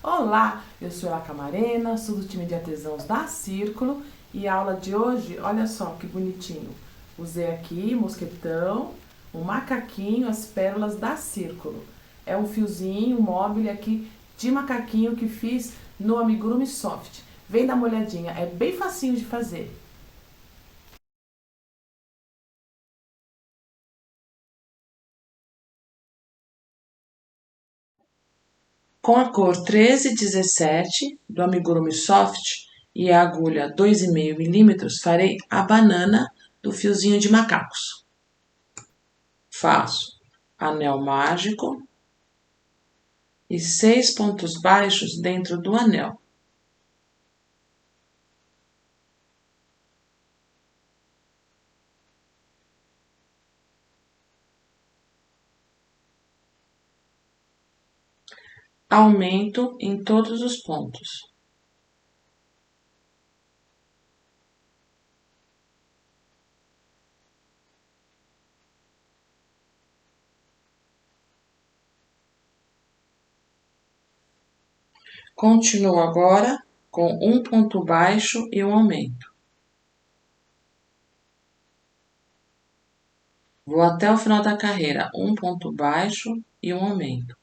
Olá, eu sou a Camarena, sou do time de artesãos da Círculo e a aula de hoje, olha só que bonitinho. Usei aqui mosquetão, um macaquinho, as pérolas da Círculo. É um fiozinho, um móvel aqui de macaquinho que fiz no Amigurumi Soft. Vem dar uma olhadinha, é bem facinho de fazer. Com a cor 1317 do Amigurumi Soft e a agulha 2,5 milímetros, farei a banana do fiozinho de macacos. Faço anel mágico e 6 pontos baixos dentro do anel. Aumento em todos os pontos. Continuo agora com um ponto baixo e um aumento. Vou até o final da carreira, um ponto baixo e um aumento.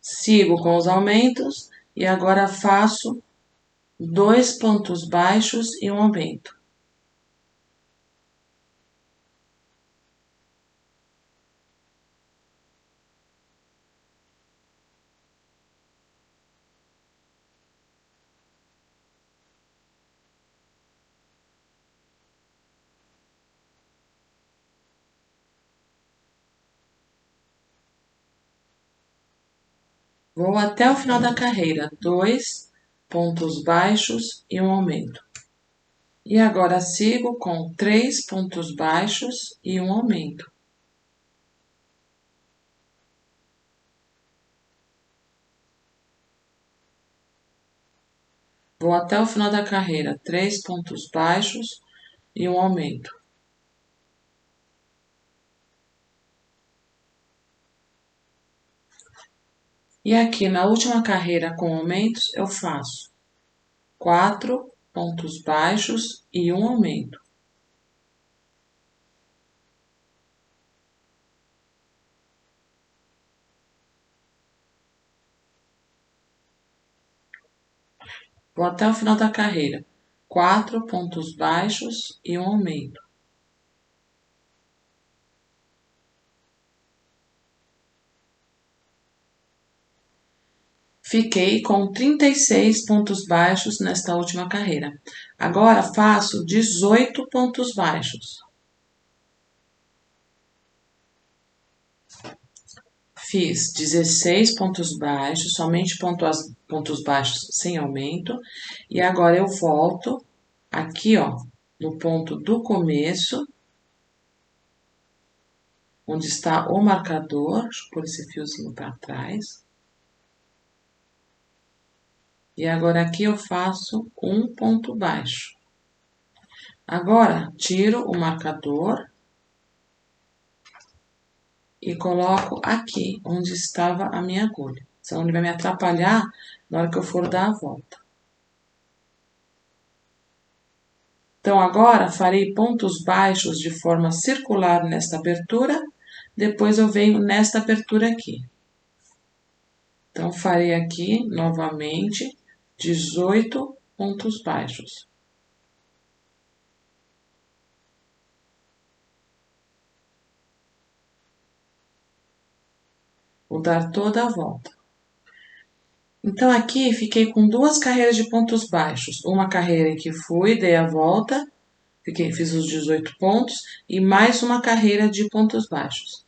Sigo com os aumentos e agora faço 2 pontos baixos e um aumento. Vou até o final da carreira, 2 pontos baixos e um aumento. E agora sigo com 3 pontos baixos e um aumento. Vou até o final da carreira, 3 pontos baixos e um aumento. E aqui na última carreira com aumentos, eu faço 4 pontos baixos e um aumento. Vou até o final da carreira, 4 pontos baixos e um aumento. Fiquei com 36 pontos baixos nesta última carreira. Agora faço 18 pontos baixos. Fiz 16 pontos baixos, somente pontos baixos sem aumento. E agora eu volto aqui, ó, no ponto do começo, onde está o marcador. Deixa eu pôr esse fiozinho para trás. E agora aqui eu faço um ponto baixo. Agora, tiro o marcador e coloco aqui, onde estava a minha agulha. Senão ele vai me atrapalhar na hora que eu for dar a volta. Então, agora farei pontos baixos de forma circular nesta abertura, depois eu venho nesta abertura aqui. Então, farei aqui, novamente, 18 pontos baixos. Vou dar toda a volta. Então, aqui fiquei com 2 carreiras de pontos baixos. Uma carreira em que fui, dei a volta, fiz os 18 pontos, e mais uma carreira de pontos baixos.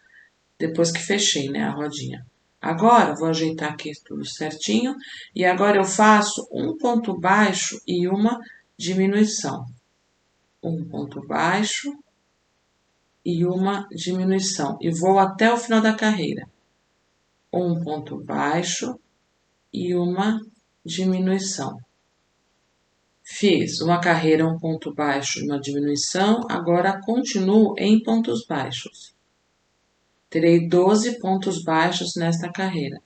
Depois que fechei, né, a rodinha. Agora, vou ajeitar aqui tudo certinho. E agora eu faço um ponto baixo e uma diminuição. Um ponto baixo e uma diminuição. E vou até o final da carreira. Um ponto baixo e uma diminuição. Fiz uma carreira, um ponto baixo e uma diminuição. Agora, continuo em pontos baixos. Terei 12 pontos baixos nesta carreira.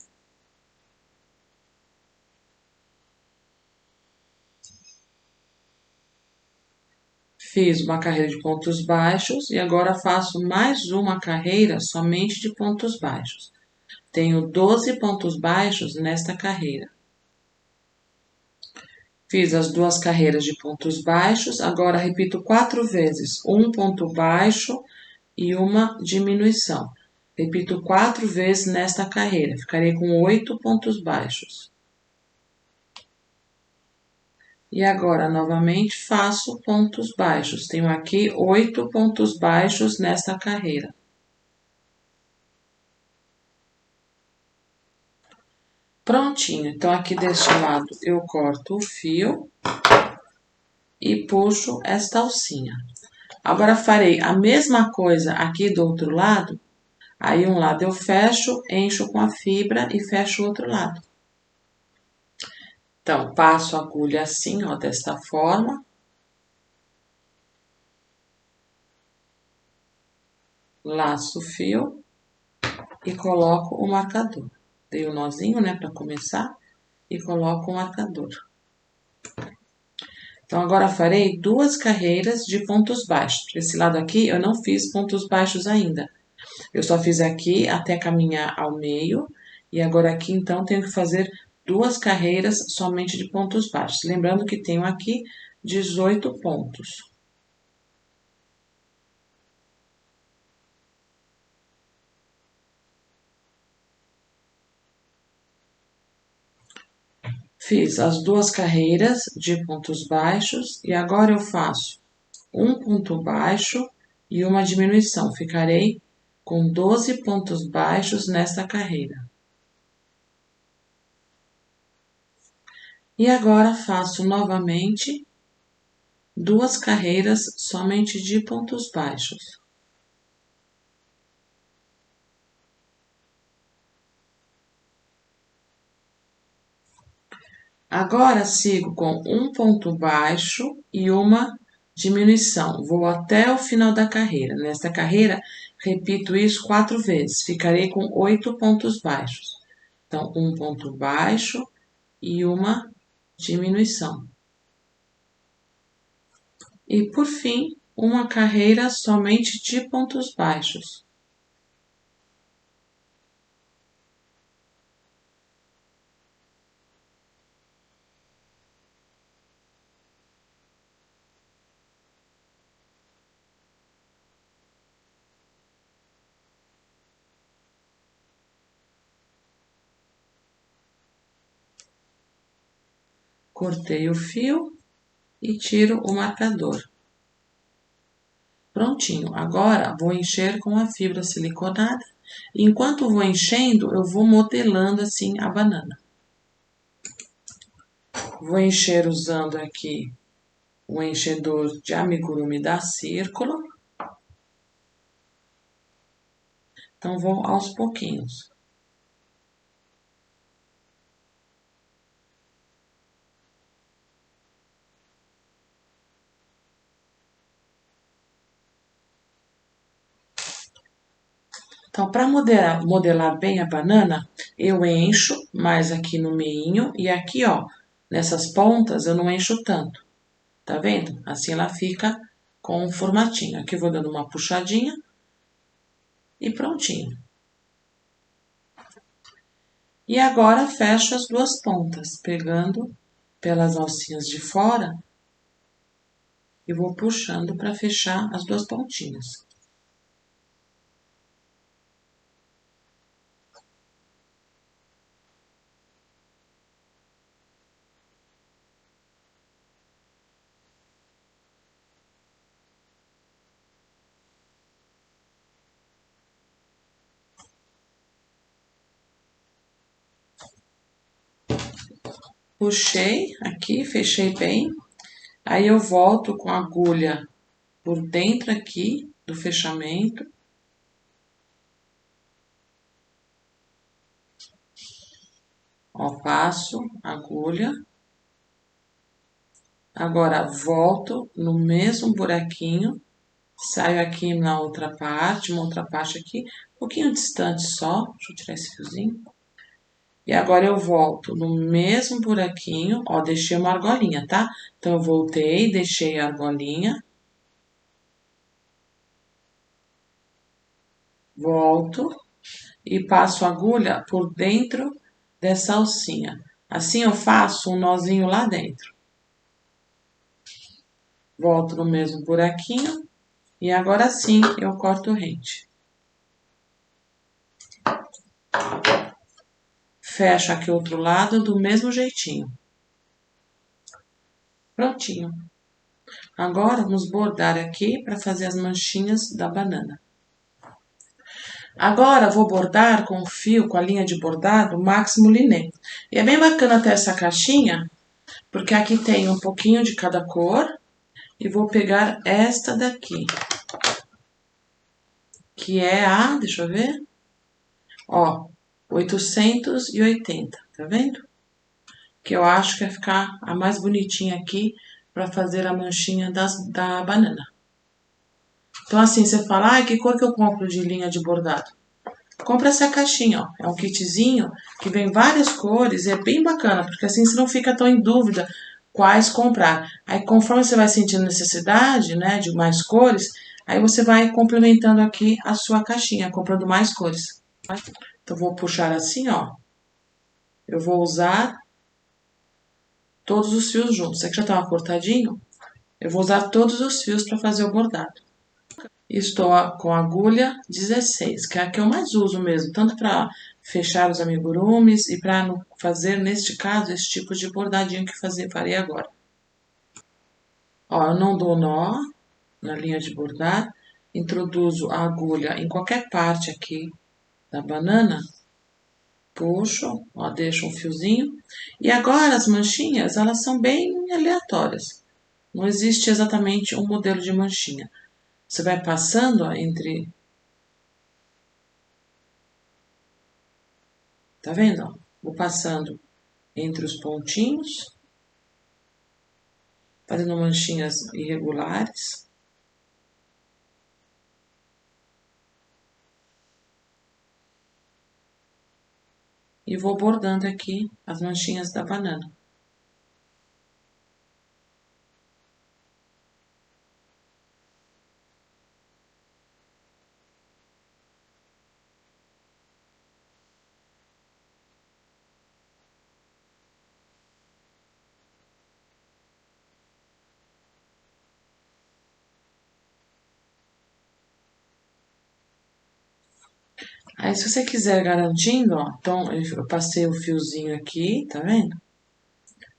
Fiz uma carreira de pontos baixos e agora faço mais uma carreira somente de pontos baixos. Tenho 12 pontos baixos nesta carreira. Fiz as duas carreiras de pontos baixos, agora repito 4 vezes, um ponto baixo e uma diminuição. Repito 4 vezes nesta carreira, ficarei com 8 pontos baixos. E agora, novamente, faço pontos baixos. Tenho aqui 8 pontos baixos nesta carreira. Prontinho. Então, aqui deste lado, eu corto o fio e puxo esta alcinha. Agora, farei a mesma coisa aqui do outro lado. Aí, um lado eu fecho, encho com a fibra e fecho o outro lado. Então, passo a agulha assim, ó, desta forma. Laço o fio e coloco o marcador. Dei o nozinho, né, para começar e coloco o marcador. Então, agora farei 2 carreiras de pontos baixos. Esse lado aqui eu não fiz pontos baixos ainda. Eu só fiz aqui até caminhar ao meio e agora aqui, então, tenho que fazer 2 carreiras somente de pontos baixos. Lembrando que tenho aqui 18 pontos. Fiz as 2 carreiras de pontos baixos e agora eu faço um ponto baixo e uma diminuição. Ficarei com 12 pontos baixos nesta carreira. E agora faço novamente 2 carreiras somente de pontos baixos. Agora sigo com um ponto baixo e uma diminuição. Vou até o final da carreira. Nesta carreira, repito isso 4 vezes. Ficarei com 8 pontos baixos. Então, um ponto baixo e uma diminuição. E, por fim, uma carreira somente de pontos baixos. Cortei o fio e tiro o marcador. Prontinho, agora vou encher com a fibra siliconada. Enquanto vou enchendo, eu vou modelando assim a banana. Vou encher usando aqui o enchedor de amigurumi da Círculo. Então, vou aos pouquinhos. Então, para modelar bem a banana, eu encho mais aqui no meinho e aqui, ó, nessas pontas eu não encho tanto. Tá vendo? Assim ela fica com um formatinho. Aqui eu vou dando uma puxadinha e prontinho. E agora fecho as 2 pontas, pegando pelas alcinhas de fora e vou puxando para fechar as 2 pontinhas. Puxei aqui, fechei bem. Aí eu volto com a agulha por dentro aqui do fechamento. Ó, passo a agulha. Agora volto no mesmo buraquinho Saio aqui na outra parte, uma outra parte aqui, um pouquinho distante só. Deixa eu tirar esse fiozinho. E agora eu volto no mesmo buraquinho, ó, deixei uma argolinha, tá? Então, eu voltei, deixei a argolinha. Volto e passo a agulha por dentro dessa alcinha. Assim eu faço um nozinho lá dentro. Volto no mesmo buraquinho e agora sim eu corto rente. Fecho aqui o outro lado do mesmo jeitinho. Prontinho. Agora vamos bordar aqui para fazer as manchinhas da banana. Agora vou bordar com o fio, com a linha de bordado Máximo Liné. E é bem bacana ter essa caixinha, porque aqui tem um pouquinho de cada cor. E vou pegar esta daqui, que é a, deixa eu ver, ó, 880, tá vendo? Que eu acho que vai ficar a mais bonitinha aqui para fazer a manchinha da banana. Então, assim, você fala, ai, que cor que eu compro de linha de bordado? Compra essa caixinha, ó. É um kitzinho que vem várias cores e é bem bacana, porque assim você não fica tão em dúvida quais comprar. Aí, conforme você vai sentindo necessidade, né, de mais cores, aí você vai complementando aqui a sua caixinha, comprando mais cores. Então, vou puxar assim, ó. Eu vou usar todos os fios juntos. Aqui já tá cortadinho. Eu vou usar todos os fios para fazer o bordado. Estou com a agulha 16, que é a que eu mais uso mesmo, tanto para fechar os amigurumis e para fazer, neste caso, esse tipo de bordadinho que farei agora. Ó, eu não dou nó na linha de bordar, introduzo a agulha em qualquer parte aqui da banana, puxo, ó, deixo um fiozinho. E agora as manchinhas, elas são bem aleatórias. Não existe exatamente um modelo de manchinha. Você vai passando ó, entre... Tá vendo? Ó? Vou passando entre os pontinhos, fazendo manchinhas irregulares. E vou bordando aqui as manchinhas da banana. Aí, se você quiser garantindo, ó, então eu passei o fiozinho aqui, tá vendo?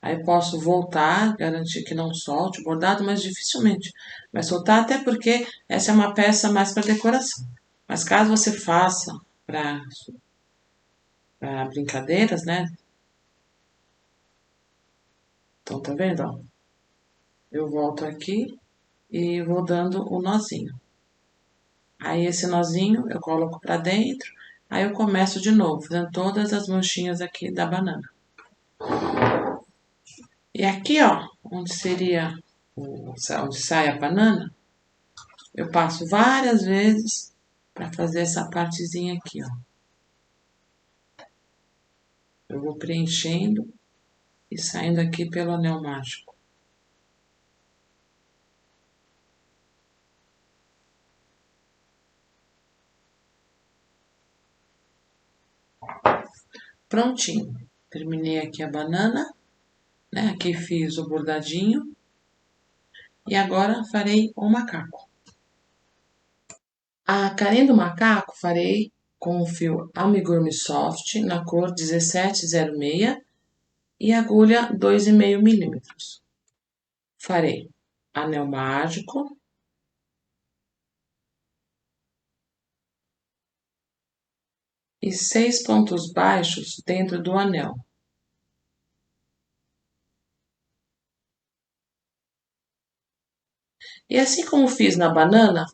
Aí posso voltar, garantir que não solte o bordado, mas dificilmente vai soltar, até porque essa é uma peça mais para decoração. Mas caso você faça para brincadeiras, né? Então, tá vendo, ó? Eu volto aqui e vou dando o nozinho. Aí esse nozinho eu coloco para dentro, aí eu começo de novo, fazendo todas as manchinhas aqui da banana. E aqui, ó, onde seria, onde sai a banana, eu passo várias vezes para fazer essa partezinha aqui, ó. Eu vou preenchendo e saindo aqui pelo anel mágico. Prontinho. Terminei aqui a banana, né? Aqui fiz o bordadinho. E agora farei o macaco. A carinha do macaco farei com o fio Amigurumi Soft na cor 1706 e agulha 2,5 milímetros. Farei anel mágico, e 6 pontos baixos dentro do anel. E assim como fiz na banana,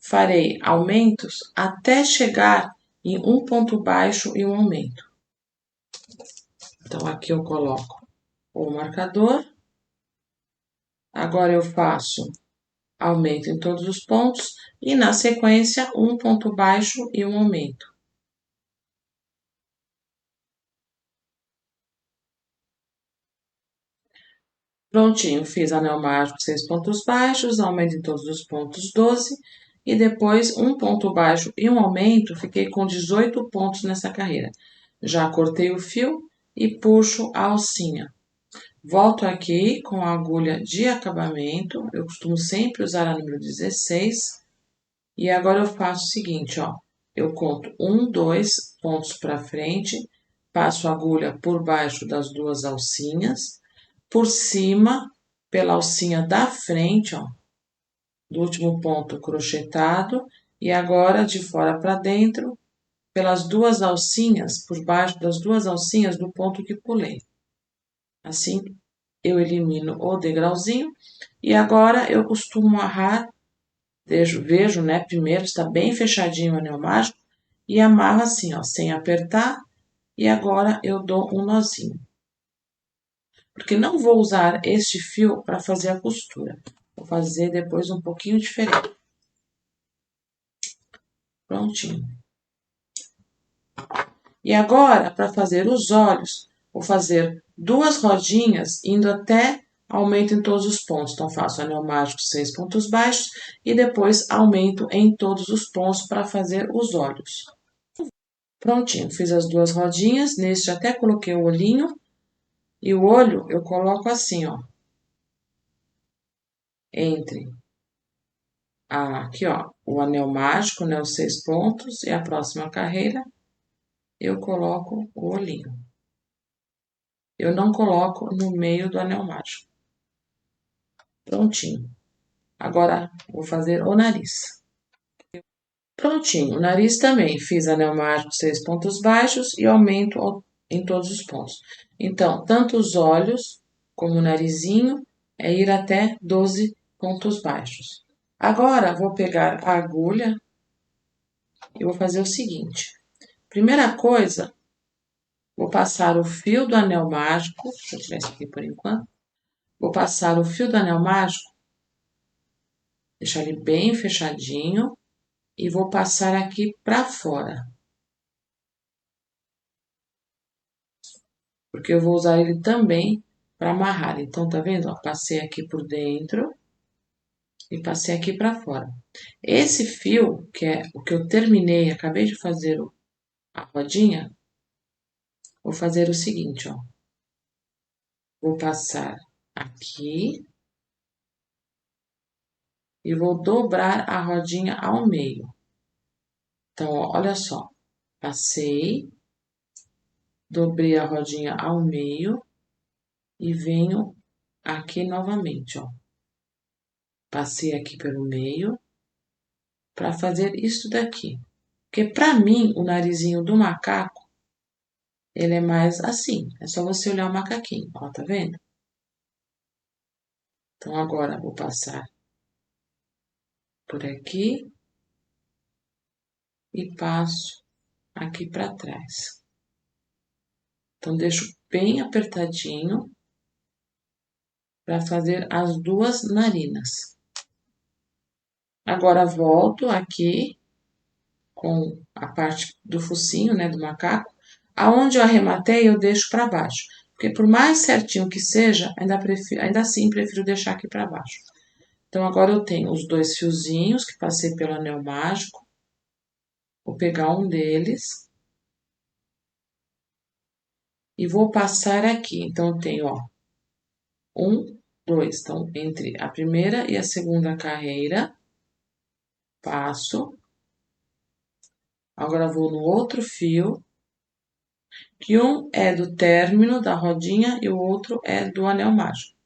farei aumentos até chegar em um ponto baixo e um aumento. Então, aqui eu coloco o marcador. Agora eu faço aumento em todos os pontos e, na sequência, um ponto baixo e um aumento. Prontinho, fiz anel mágico 6 pontos baixos, aumento em todos os pontos 12, e depois um ponto baixo e um aumento, fiquei com 18 pontos nessa carreira. Já cortei o fio e puxo a alcinha. Volto aqui com a agulha de acabamento, eu costumo sempre usar a número 16, e agora eu faço o seguinte, ó, eu conto 1, 2 pontos para frente, passo a agulha por baixo das duas alcinhas, por cima, pela alcinha da frente, ó, do último ponto crochetado, e agora de fora para dentro, pelas duas alcinhas, por baixo das duas alcinhas do ponto que pulei. Assim, eu elimino o degrauzinho, e agora eu costumo amarrar, vejo, né, primeiro está bem fechadinho o anel mágico, e amarro assim, ó, sem apertar, e agora eu dou um nozinho. Porque não vou usar este fio para fazer a costura. Vou fazer depois um pouquinho diferente. Prontinho. E agora, para fazer os olhos, vou fazer duas rodinhas indo até aumento em todos os pontos. Então, faço anel mágico 6 pontos baixos e depois aumento em todos os pontos para fazer os olhos. Prontinho, fiz as duas rodinhas. Neste até coloquei o olhinho. E o olho eu coloco assim, ó. Entre aqui, ó, o anel mágico, né, os 6 pontos, e a próxima carreira eu coloco o olhinho. Eu não coloco no meio do anel mágico. Prontinho. Agora, vou fazer o nariz. Prontinho, o nariz também. Fiz anel mágico 6 pontos baixos e aumento em todos os pontos. Então, tanto os olhos como o narizinho é ir até 12 pontos baixos. Agora, vou pegar a agulha e vou fazer o seguinte. Primeira coisa, vou passar o fio do anel mágico, deixa eu tirar isso aqui por enquanto. Vou passar o fio do anel mágico, deixar ele bem fechadinho, e vou passar aqui para fora. Porque eu vou usar ele também para amarrar. Então, tá vendo? Ó, passei aqui por dentro e passei aqui para fora. Esse fio, que é o que eu terminei, acabei de fazer a rodinha, vou fazer o seguinte, ó. Vou passar aqui e vou dobrar a rodinha ao meio. Então, ó, olha só, passei, dobrei a rodinha ao meio e venho aqui novamente, ó. Passei aqui pelo meio para fazer isso daqui. Porque para mim, o narizinho do macaco, ele é mais assim. É só você olhar o macaquinho, ó, tá vendo? Então, agora vou passar por aqui e passo aqui para trás. Então, deixo bem apertadinho para fazer as duas narinas. Agora, volto aqui com a parte do focinho, né, do macaco. Aonde eu arrematei, eu deixo para baixo. Porque por mais certinho que seja, ainda assim prefiro deixar aqui para baixo. Então, agora eu tenho os dois fiozinhos que passei pelo anel mágico. Vou pegar um deles e vou passar aqui. Então, eu tenho, ó, um, dois. Então, entre a primeira e a segunda carreira, passo. Agora, vou no outro fio, que um é do término da rodinha e o outro é do anel mágico.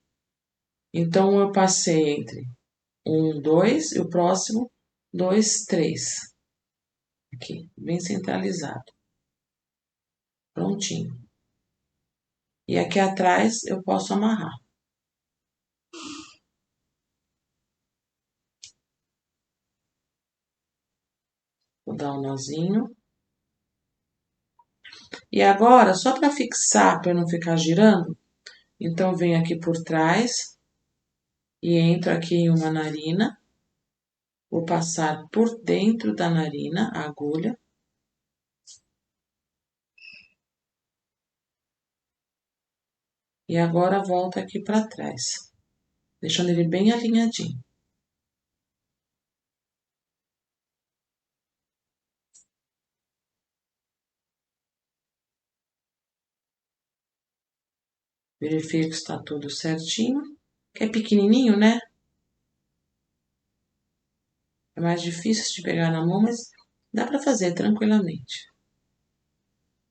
Então, eu passei entre 1, 2 e o próximo 2, 3. Aqui, bem centralizado. Prontinho. E aqui atrás eu posso amarrar. Vou dar um nozinho. E agora, só para fixar, para não ficar girando, então venho aqui por trás e entro aqui em uma narina. Vou passar por dentro da narina a agulha. E agora volta aqui para trás, deixando ele bem alinhadinho. Verifico que está tudo certinho. Que é pequenininho, né? É mais difícil de pegar na mão, mas dá para fazer tranquilamente.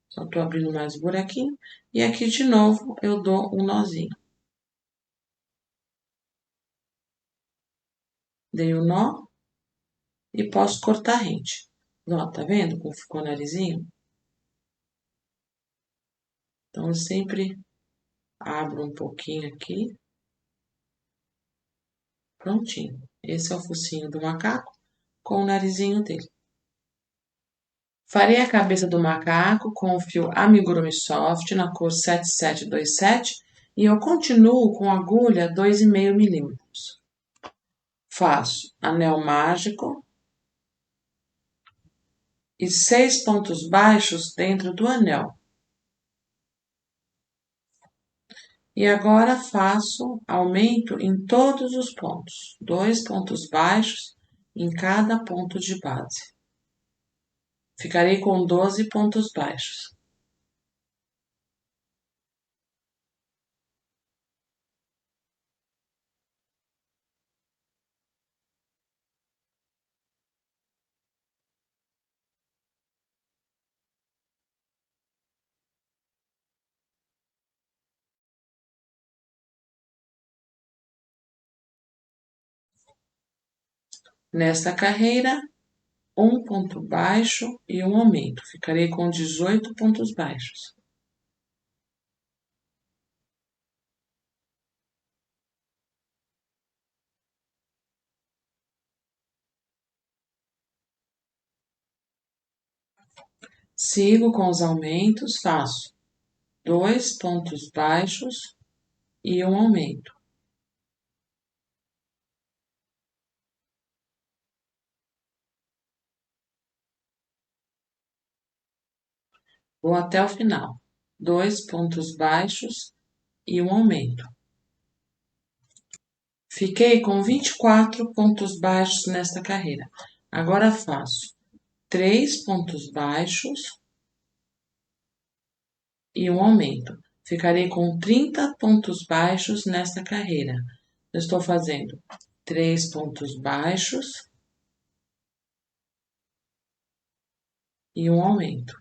Só tô abrindo mais um buraquinho. E aqui de novo eu dou um nozinho. Dei o nó e posso cortar rente. Ó, tá vendo como ficou o narizinho? Então eu sempre abro um pouquinho aqui. Prontinho. Esse é o focinho do macaco com o narizinho dele. Farei a cabeça do macaco com o fio Amigurumi Soft na cor 7727 e eu continuo com agulha 2,5 milímetros. Faço anel mágico e 6 pontos baixos dentro do anel. E agora faço aumento em todos os pontos, 2 pontos baixos em cada ponto de base. Ficarei com 12 pontos baixos. Nesta carreira, um ponto baixo e um aumento. Ficarei com 18 pontos baixos. Sigo com os aumentos, faço 2 pontos baixos e um aumento. Vou até o final. 2 pontos baixos e um aumento. Fiquei com 24 pontos baixos nesta carreira. Agora faço 3 pontos baixos e um aumento. Ficarei com 30 pontos baixos nesta carreira. Eu estou fazendo 3 pontos baixos e um aumento.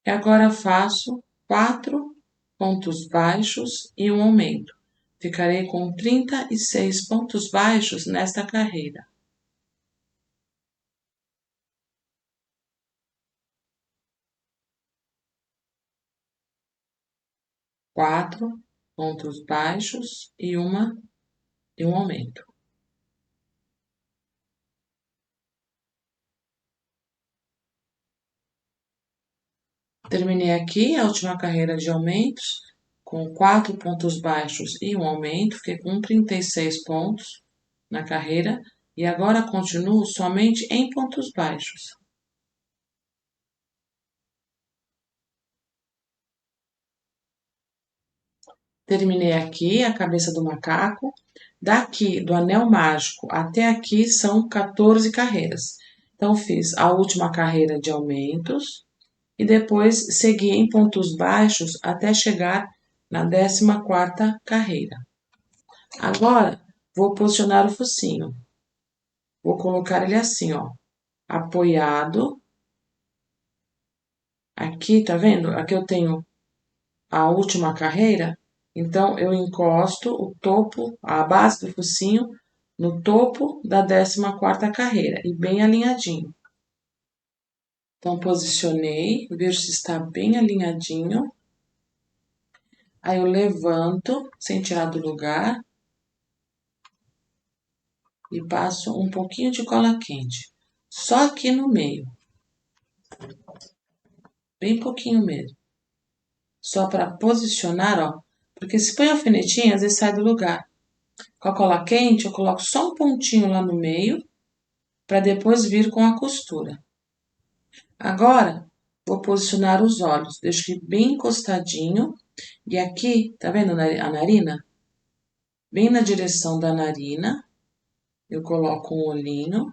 E agora faço 4 pontos baixos e um aumento. Ficarei com 36 pontos baixos nesta carreira. Quatro pontos baixos e um aumento. Terminei aqui a última carreira de aumentos, com 4 pontos baixos e um aumento, fiquei com 36 pontos na carreira, e agora continuo somente em pontos baixos. Terminei aqui a cabeça do macaco, daqui do anel mágico até aqui são 14 carreiras. Então, fiz a última carreira de aumentos, e depois segui em pontos baixos até chegar na 14ª carreira. Agora, vou posicionar o focinho. Vou colocar ele assim, ó, apoiado. Aqui, tá vendo? Aqui eu tenho a última carreira, então eu encosto o topo, a base do focinho, no topo da 14ª carreira e bem alinhadinho. Então, posicionei, vejo se está bem alinhadinho. Aí eu levanto, sem tirar do lugar, e passo um pouquinho de cola quente. Só aqui no meio. Bem pouquinho mesmo. Só para posicionar, ó, Porque se põe alfinetinho, às vezes sai do lugar. Com a cola quente, eu coloco só um pontinho lá no meio, para depois vir com a costura. Agora, vou posicionar os olhos. Deixo ele bem encostadinho. E aqui, tá vendo a narina? Bem na direção da narina, eu coloco um olhinho.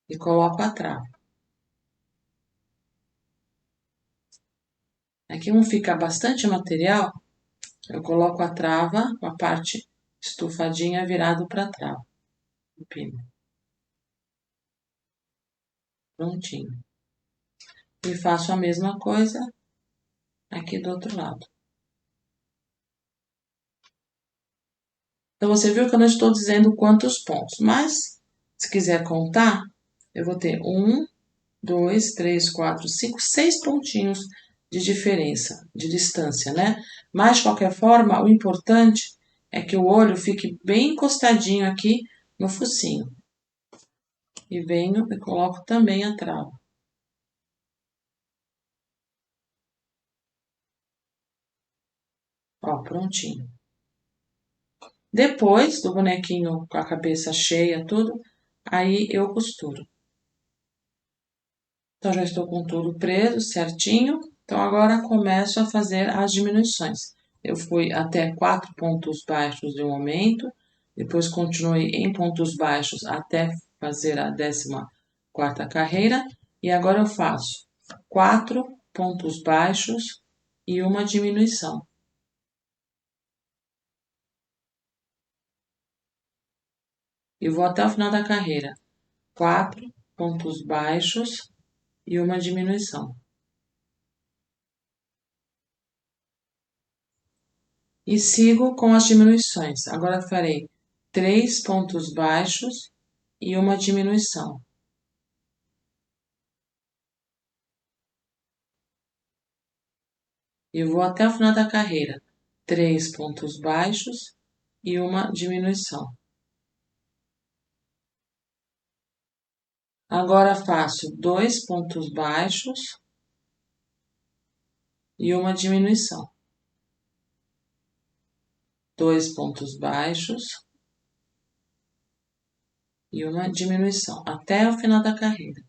E coloco a trava. Aqui como fica bastante material, eu coloco a trava com a parte estufadinha virado para a trava. Empino. Prontinho. E faço a mesma coisa aqui do outro lado. Então, você viu que eu não estou dizendo quantos pontos, mas se quiser contar, eu vou ter 1, 2, 3, 4, 5, 6 pontinhos de diferença, de distância, né? Mas, de qualquer forma, o importante é que o olho fique bem encostadinho aqui no focinho. E venho e coloco também a trava. Ó, prontinho. Depois do bonequinho com a cabeça cheia, tudo, aí eu costuro. Então, já estou com tudo preso, certinho. Então, agora começo a fazer as diminuições. Eu fui até 4 pontos baixos de um aumento, depois continuei em pontos baixos até fazer a 14ª carreira, e agora eu faço 4 pontos baixos e uma diminuição. E vou até o final da carreira. 4 pontos baixos e uma diminuição. E sigo com as diminuições. Agora farei 3 pontos baixos e uma diminuição. E vou até o final da carreira. 3 pontos baixos e uma diminuição. Agora faço 2 pontos baixos e uma diminuição. 2 pontos baixos e uma diminuição, até o final da carreira.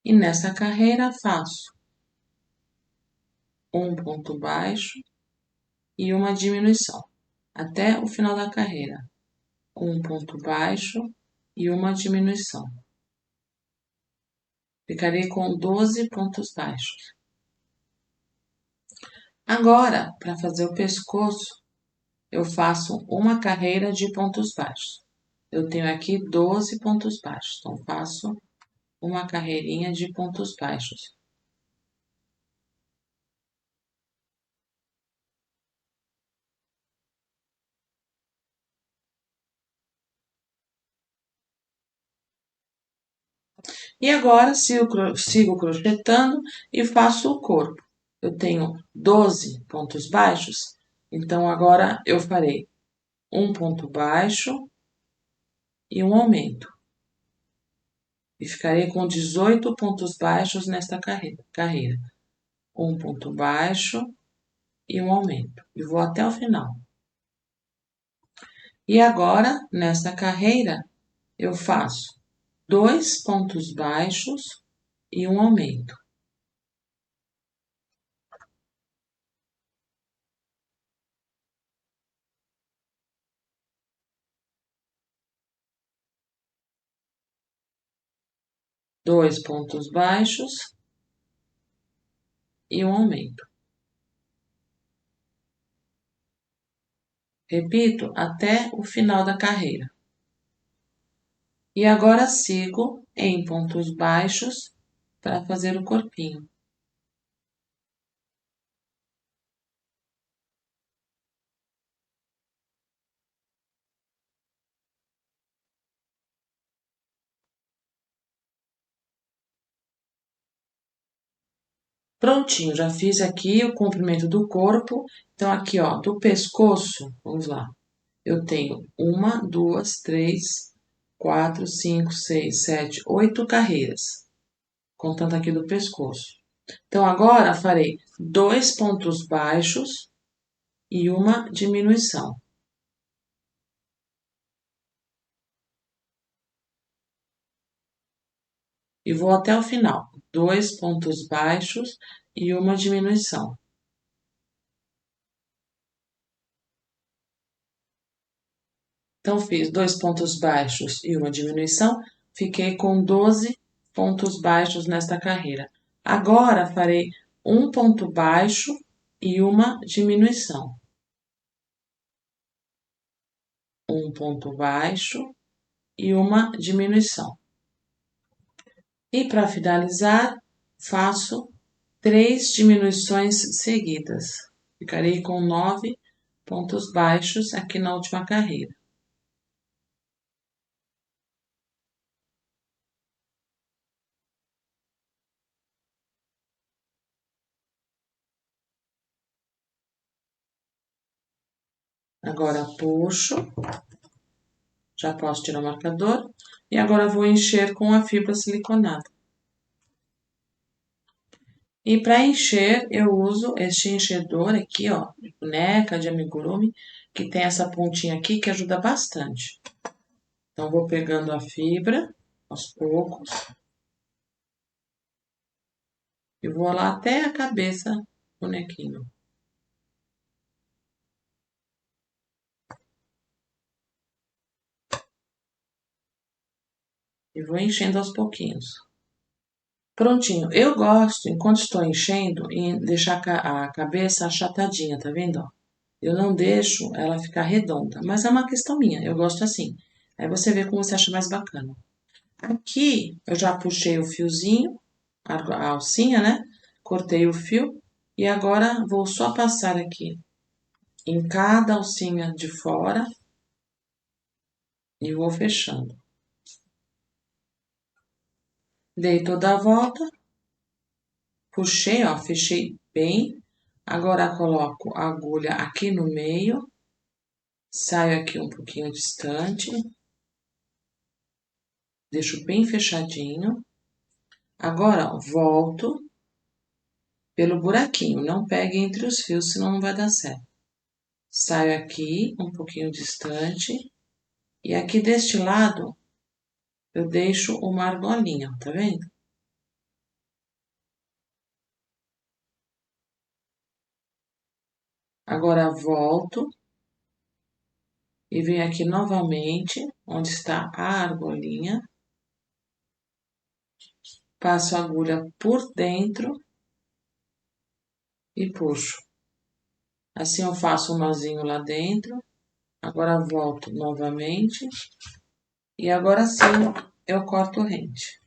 E nessa carreira faço um ponto baixo e uma diminuição, até o final da carreira. Um ponto baixo e uma diminuição. Ficarei com 12 pontos baixos. Agora, para fazer o pescoço, eu faço uma carreira de pontos baixos. Eu tenho aqui 12 pontos baixos, então faço uma carreirinha de pontos baixos. E agora sigo crochetando e faço o corpo. Eu tenho 12 pontos baixos, então agora eu farei um ponto baixo e um aumento. E ficarei com 18 pontos baixos nesta carreira. Um ponto baixo e um aumento. E vou até o final. E agora, nesta carreira, eu faço 2 pontos baixos e um aumento. Dois pontos baixos e um aumento. Repito até o final da carreira. E agora sigo em pontos baixos para fazer o corpinho. Prontinho, já fiz aqui o comprimento do corpo. Então, aqui, ó, do pescoço, vamos lá. Eu tenho 1, 2, 3, 4, 5, 6, 7, 8 carreiras. contando aqui do pescoço. Então, agora farei 2 pontos baixos e uma diminuição. E vou até o final. 2 pontos baixos e uma diminuição. Então, fiz 2 pontos baixos e uma diminuição, fiquei com 12 pontos baixos nesta carreira. Agora, farei um ponto baixo e uma diminuição. Um ponto baixo e uma diminuição. E para finalizar, faço 3 diminuições seguidas. Ficarei com 9 pontos baixos aqui na última carreira. Agora puxo, já posso tirar o marcador, e agora vou encher com a fibra siliconada. E para encher, eu uso este enchedor aqui, ó, de boneca, de amigurumi, que tem essa pontinha aqui que ajuda bastante. Então, vou pegando a fibra, aos poucos, e vou lá até a cabeça do bonequinho. E vou enchendo aos pouquinhos. Prontinho. Eu gosto, enquanto estou enchendo, em deixar a cabeça achatadinha, tá vendo? Eu não deixo ela ficar redonda, mas é uma questão minha, eu gosto assim. Aí você vê como você acha mais bacana. Aqui eu já puxei o fiozinho, a alcinha, né? Cortei o fio e agora vou só passar aqui em cada alcinha de fora e vou fechando. Dei toda a volta, puxei, ó, fechei bem. Agora coloco a agulha aqui no meio, saio aqui um pouquinho distante, deixo bem fechadinho. Agora, ó, volto pelo buraquinho, não pegue entre os fios, senão não vai dar certo. Saio aqui um pouquinho distante e aqui deste lado eu deixo uma argolinha, tá vendo? Agora volto e venho aqui novamente, onde está a argolinha, passo a agulha por dentro e puxo. Assim eu faço um nozinho lá dentro, agora volto novamente e agora sim eu corto rente.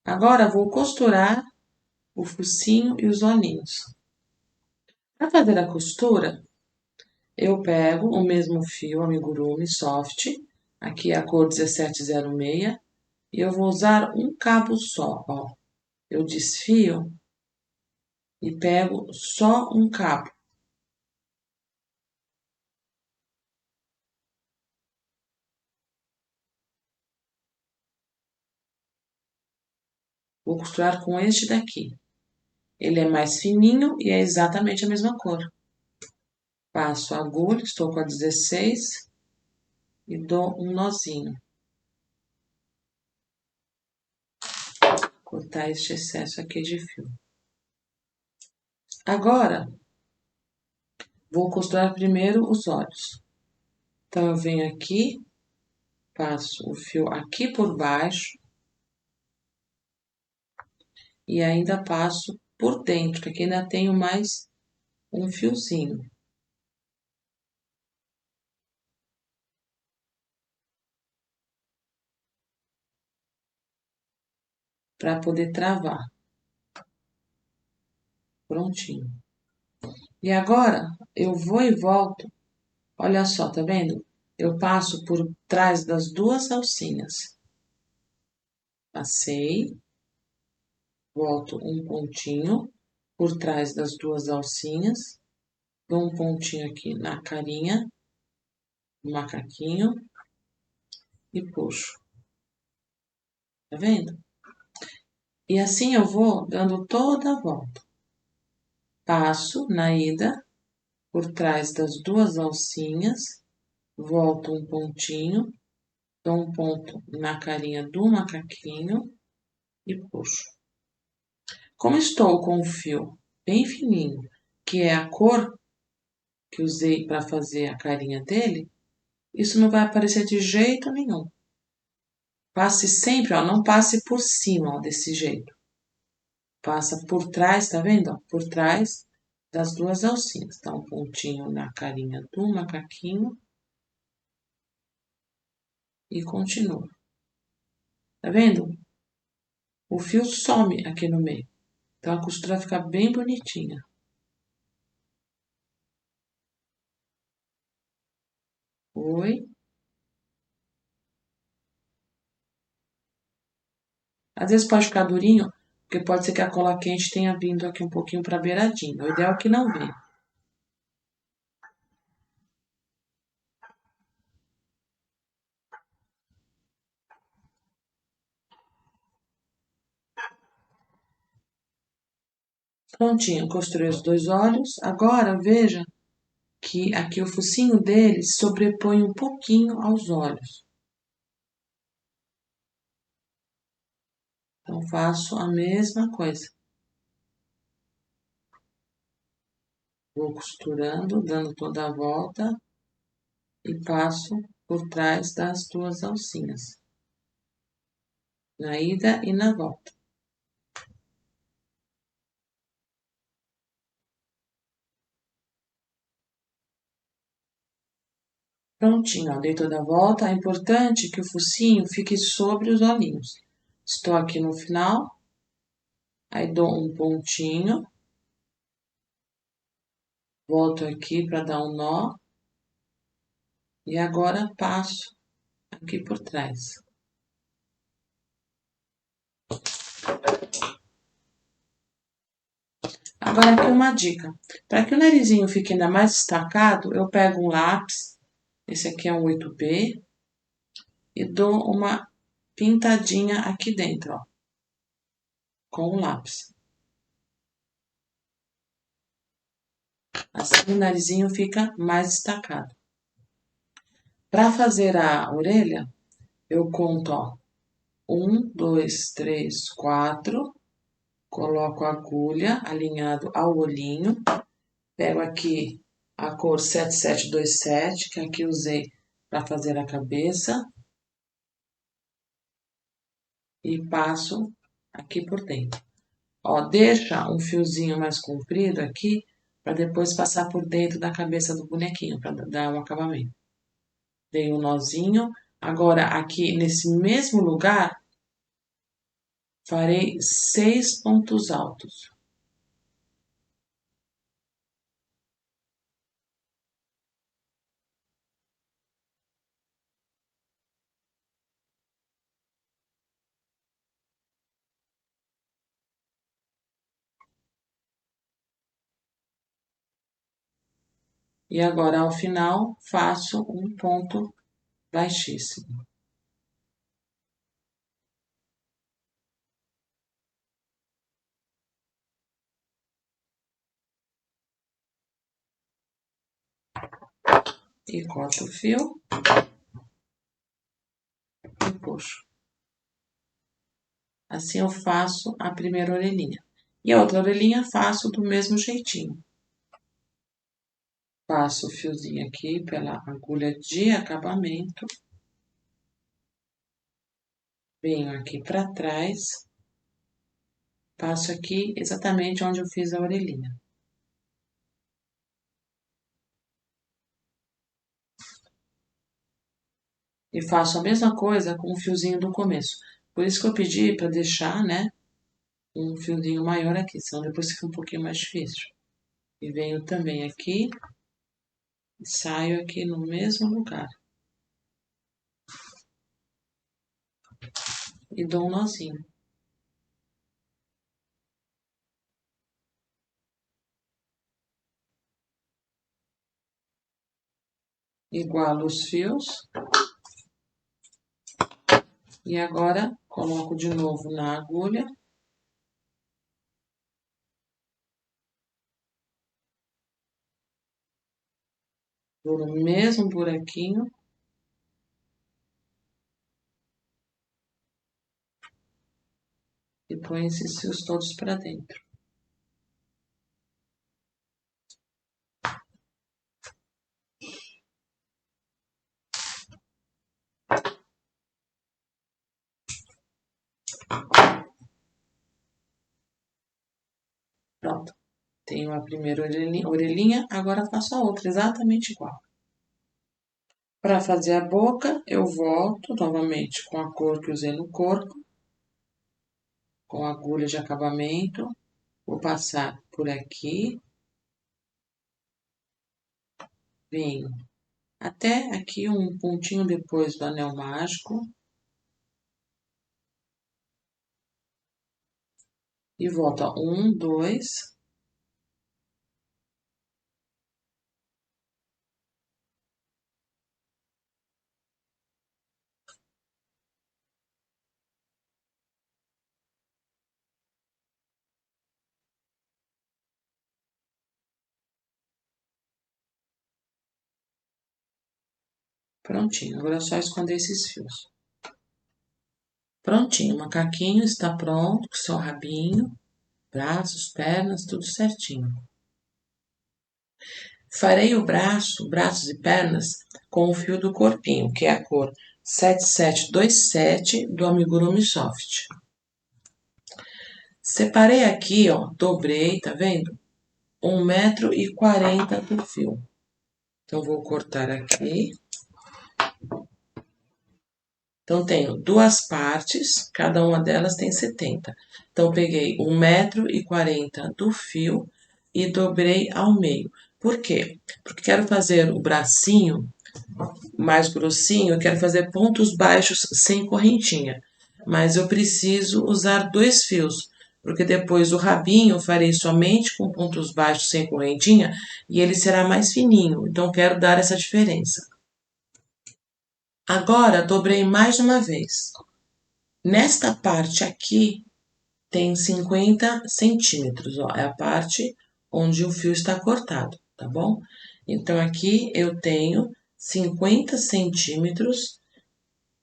Agora vou costurar o focinho e os olhinhos. Para fazer a costura, eu pego o mesmo fio amigurumi soft, aqui é a cor 1706, e eu vou usar um cabo só, ó. Eu desfio e pego só um cabo. Vou costurar com este daqui. Ele é mais fininho e é exatamente a mesma cor. Passo a agulha, estou com a 16 e dou um nozinho. Cortar este excesso aqui de fio. Agora, vou costurar primeiro os olhos. Então, eu venho aqui, passo o fio aqui por baixo e ainda passo por dentro, que aqui ainda tenho mais um fiozinho. Para poder travar. Prontinho. E agora, eu vou e volto. Olha só, tá vendo? Eu passo por trás das duas alcinhas. Passei, volto um pontinho por trás das duas alcinhas, dou um pontinho aqui na carinha, no macaquinho e puxo. Tá vendo? E assim eu vou dando toda a volta. Passo na ida, por trás das duas alcinhas, volto um pontinho, dou um ponto na carinha do macaquinho e puxo. Como estou com o fio bem fininho, que é a cor que usei para fazer a carinha dele, isso não vai aparecer de jeito nenhum. Passe sempre, ó, não passe por cima, ó, desse jeito. Passa por trás, tá vendo? Ó, por trás das duas alcinhas. Dá um pontinho na carinha do macaquinho e continua. Tá vendo? O fio some aqui no meio. Então a costura fica bem bonitinha. Oi. Às vezes pode ficar durinho, porque pode ser que a cola quente tenha vindo aqui um pouquinho para a beiradinha. O ideal é que não venha. Prontinho, costurei os dois olhos. Agora veja que aqui o focinho dele sobrepõe um pouquinho aos olhos. Então faço a mesma coisa. Vou costurando, dando toda a volta e passo por trás das duas alcinhas, na ida e na volta. Prontinho, ó, dei toda a volta. É importante que o focinho fique sobre os olhinhos. Estou aqui no final, aí dou um pontinho, volto aqui para dar um nó e agora passo aqui por trás. Agora aqui uma dica. Para que o narizinho fique ainda mais destacado, eu pego um lápis, esse aqui é um 8B, e dou uma pintadinha aqui dentro, ó, com o lápis. Assim o narizinho fica mais destacado. Para fazer a orelha, eu conto, ó, 1, 2, 3, 4, coloco a agulha alinhado ao olhinho, pego aqui a cor 7727, que aqui usei para fazer a cabeça, e passo aqui por dentro. Ó, deixa um fiozinho mais comprido aqui, para depois passar por dentro da cabeça do bonequinho, para dar um acabamento. Dei um nozinho. Agora, aqui nesse mesmo lugar, farei 6 pontos altos. E agora, ao final, faço um ponto baixíssimo. E corto o fio e puxo. Assim eu faço a primeira orelhinha. E a outra orelhinha faço do mesmo jeitinho. Passo o fiozinho aqui pela agulha de acabamento. Venho aqui para trás. Passo aqui exatamente onde eu fiz a orelhinha. E faço a mesma coisa com o fiozinho do começo. Por isso que eu pedi para deixar, né, um fiozinho maior aqui, senão depois fica um pouquinho mais difícil. E venho também aqui e saio aqui no mesmo lugar. E dou um nozinho. Igualo os fios. E agora, coloco de novo na agulha. Por o mesmo buraquinho. E põe esses fios todos para dentro. Pronto. Tenho a primeira orelhinha, agora faço a outra, exatamente igual. Para fazer a boca, eu volto novamente com a cor que usei no corpo, com a agulha de acabamento. Vou passar por aqui, venho até aqui um pontinho depois do anel mágico e volto, ó, 1, 2, prontinho. Agora é só esconder esses fios. Prontinho, o macaquinho está pronto, com seu rabinho, braços, pernas, tudo certinho. Farei o braço, braços e pernas com o fio do corpinho, que é a cor 7727 do Amigurumi Soft. Separei aqui, ó, dobrei, tá vendo? 1,40 m do fio. Então, vou cortar aqui. Então, tenho duas partes, cada uma delas tem 70. Então, peguei 1,40 m do fio e dobrei ao meio. Por quê? Porque quero fazer o bracinho mais grossinho, eu quero fazer pontos baixos sem correntinha. Mas eu preciso usar 2 fios, porque depois o rabinho eu farei somente com pontos baixos sem correntinha e ele será mais fininho. Então, quero dar essa diferença. Agora, dobrei mais uma vez. Nesta parte aqui, tem 50 centímetros, ó, é a parte onde o fio está cortado, tá bom? Então, aqui eu tenho 50 centímetros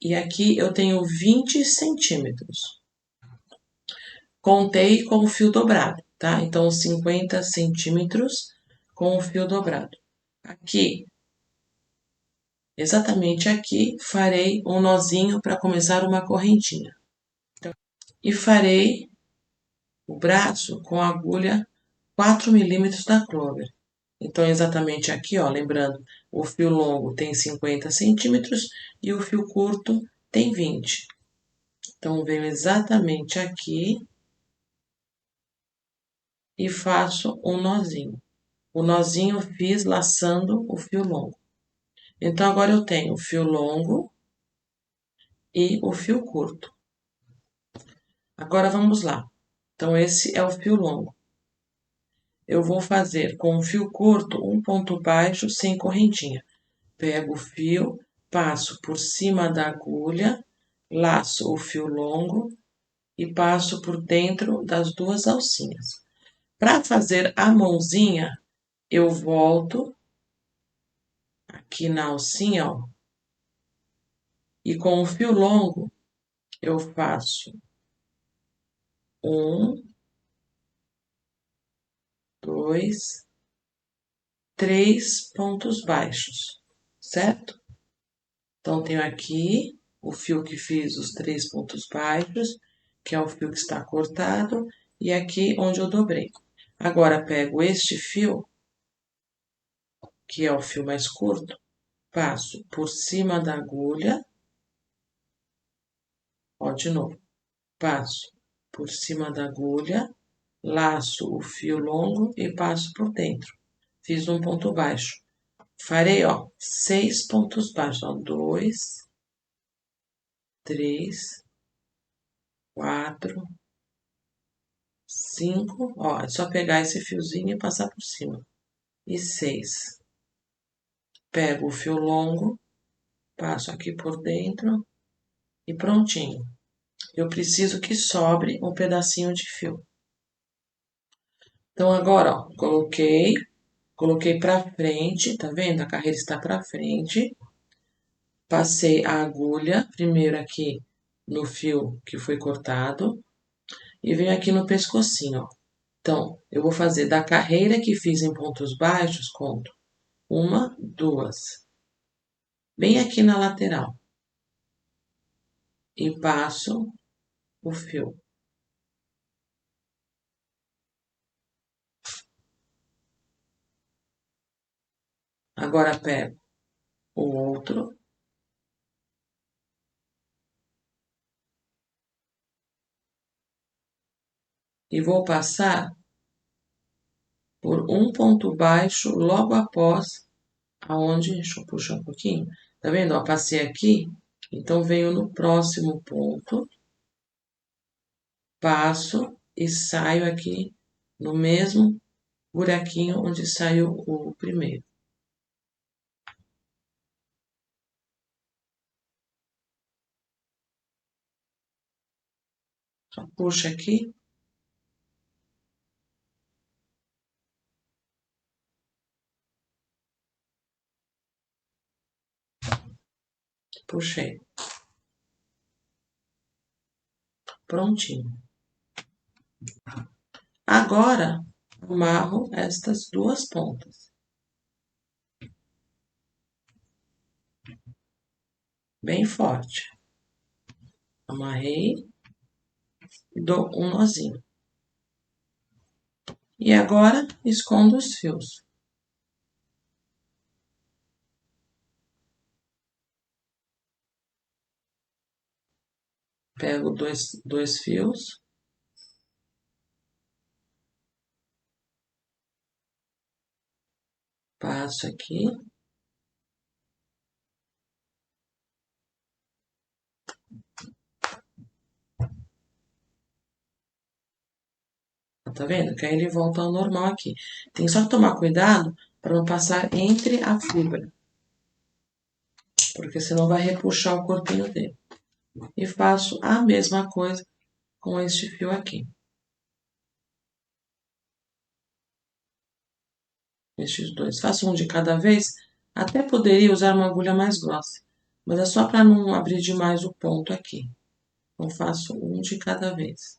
e aqui eu tenho 20 centímetros. Contei com o fio dobrado, tá? Então, 50 centímetros com o fio dobrado. Aqui, exatamente aqui, farei um nozinho para começar uma correntinha. E farei o braço com a agulha 4 milímetros da Clover. Então, exatamente aqui, ó, lembrando, o fio longo tem 50 centímetros e o fio curto tem 20. Então, venho exatamente aqui e faço um nozinho. O nozinho eu fiz laçando o fio longo. Então, agora eu tenho o fio longo e o fio curto. Agora, vamos lá. Então, esse é o fio longo. Eu vou fazer com o fio curto um ponto baixo sem correntinha. Pego o fio, passo por cima da agulha, laço o fio longo e passo por dentro das duas alcinhas. Para fazer a mãozinha, eu volto aqui na alcinha, ó, e com o fio longo eu faço 1, 2, 3 pontos baixos, certo? Então, tenho aqui o fio que fiz os 3 pontos baixos, que é o fio que está cortado, e aqui onde eu dobrei. Agora, pego este fio, que é o fio mais curto, passo por cima da agulha, ó, de novo, passo por cima da agulha, laço o fio longo e passo por dentro. Fiz um ponto baixo. Farei, ó, 6 pontos baixos, ó, 2, 3, 4, 5, ó, é só pegar esse fiozinho e passar por cima. E 6. Pego o fio longo, passo aqui por dentro e prontinho. Eu preciso que sobre um pedacinho de fio. Então agora, ó, coloquei pra frente, tá vendo? A carreira está pra frente. Passei a agulha primeiro aqui no fio que foi cortado e venho aqui no pescocinho, ó. Então, eu vou fazer da carreira que fiz em pontos baixos, conto uma, duas, bem aqui na lateral e passo o fio. Agora pego o outro e vou passar por um ponto baixo logo após aonde, deixa eu puxar um pouquinho, tá vendo? Ó, passei aqui, então venho no próximo ponto, passo e saio aqui no mesmo buraquinho onde saiu o primeiro. Só puxa aqui, puxei, prontinho. Agora, amarro estas duas pontas. Bem forte. Amarrei e dou um nozinho. E agora, escondo os fios. Pego dois fios. Passo aqui. Tá vendo? Que aí ele volta ao normal aqui. Tem só que tomar cuidado para não passar entre a fibra. Porque senão vai repuxar o corpinho dele. E faço a mesma coisa com este fio aqui. Estes dois. Faço um de cada vez. Até poderia usar uma agulha mais grossa. Mas é só para não abrir demais o ponto aqui. Então, faço um de cada vez.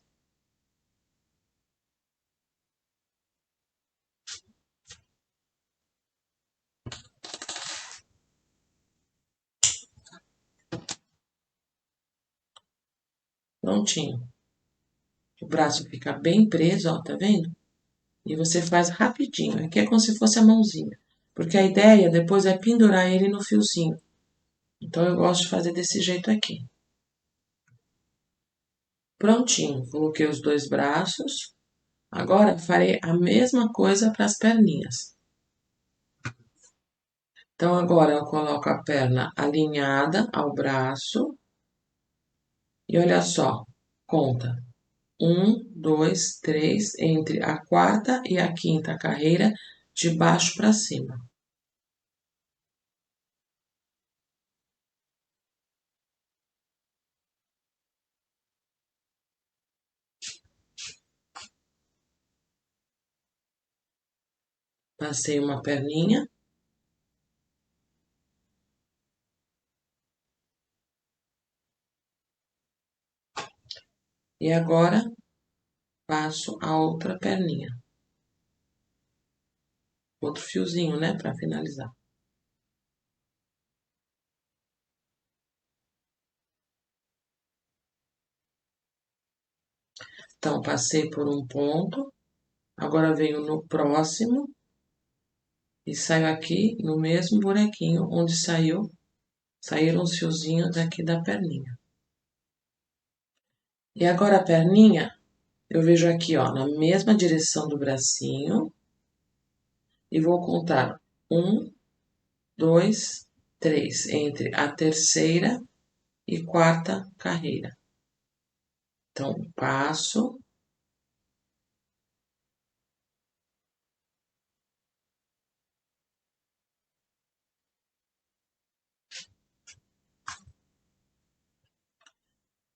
Prontinho. O braço fica bem preso, ó, tá vendo? E você faz rapidinho. Aqui é como se fosse a mãozinha. Porque a ideia depois é pendurar ele no fiozinho. Então eu gosto de fazer desse jeito aqui. Prontinho, coloquei os dois braços. Agora farei a mesma coisa para as perninhas. Então agora eu coloco a perna alinhada ao braço. E olha só, conta. Um, dois, três, entre a quarta e a quinta carreira, de baixo para cima. Passei uma perninha. E agora passo a outra perninha. Outro fiozinho, né, para finalizar. Então, passei por um ponto, agora venho no próximo e saio aqui no mesmo buraquinho onde saíram os fiozinhos aqui da perninha. E agora a perninha, eu vejo aqui, ó, na mesma direção do bracinho e vou contar um, dois, três, entre a terceira e quarta carreira. Então, passo.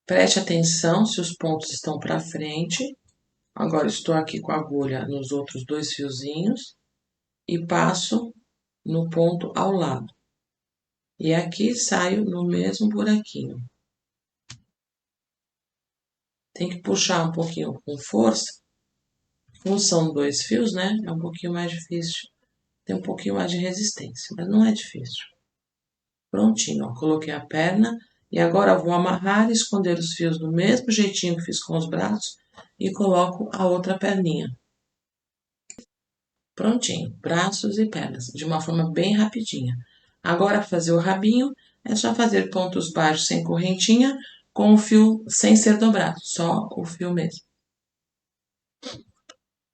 Preste atenção se os pontos estão para frente. Agora estou aqui com a agulha nos outros dois fiozinhos e passo no ponto ao lado. E aqui saio no mesmo buraquinho. Tem que puxar um pouquinho com força. Como são dois fios, né? É um pouquinho mais difícil. Tem um pouquinho mais de resistência, mas não é difícil. Prontinho, ó. Coloquei a perna e agora vou amarrar e esconder os fios do mesmo jeitinho que fiz com os braços e coloco a outra perninha. Prontinho, braços e pernas, de uma forma bem rapidinha. Agora, para fazer o rabinho, é só fazer pontos baixos sem correntinha, com o fio sem ser dobrado, só o fio mesmo.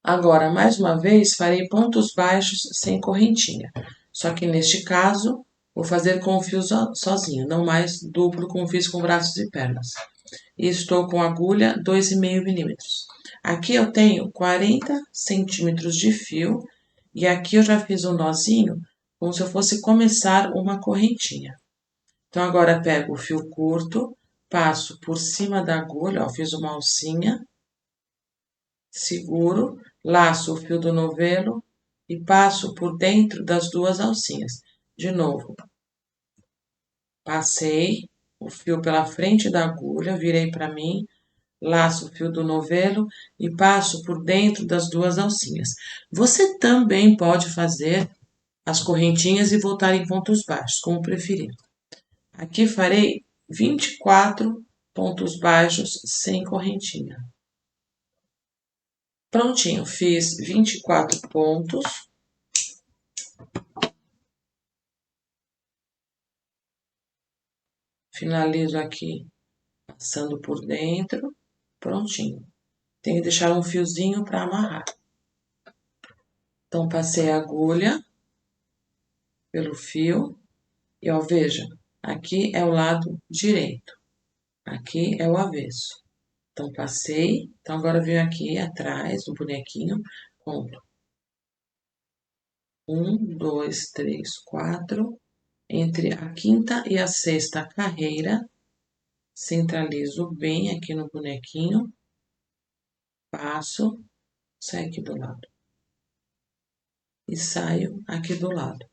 Agora, mais uma vez, farei pontos baixos sem correntinha. Só que neste caso, vou fazer com o fio sozinho, não mais duplo como fiz com braços e pernas. E estou com agulha 2,5 milímetros. Aqui eu tenho 40 centímetros de fio e aqui eu já fiz um nozinho como se eu fosse começar uma correntinha. Então, agora pego o fio curto, passo por cima da agulha, ó, fiz uma alcinha, seguro, laço o fio do novelo e passo por dentro das duas alcinhas. De novo, passei o fio pela frente da agulha, virei para mim, laço o fio do novelo e passo por dentro das duas alcinhas. Você também pode fazer as correntinhas e voltar em pontos baixos, como preferir. Aqui farei 24 pontos baixos sem correntinha. Prontinho, fiz 24 pontos. Finalizo aqui, passando por dentro. Prontinho. Tem que deixar um fiozinho para amarrar. Então, passei a agulha pelo fio. E, ó, veja, aqui é o lado direito. Aqui é o avesso. Então, passei. Então, agora venho aqui atrás do bonequinho, conto. 1, 2, 3, 4. Entre a quinta e a sexta carreira, centralizo bem aqui no bonequinho, passo, saio aqui do lado. E saio aqui do lado.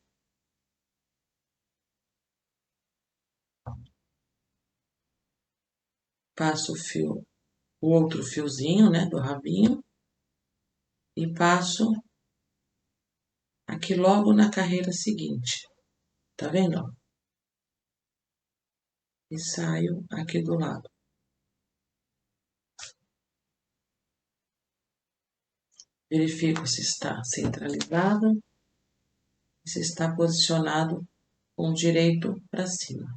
Passo o fio, o outro fiozinho, né, do rabinho, e passo aqui logo na carreira seguinte. Tá vendo? E saio aqui do lado. Verifico se está centralizado e se está posicionado com o direito para cima.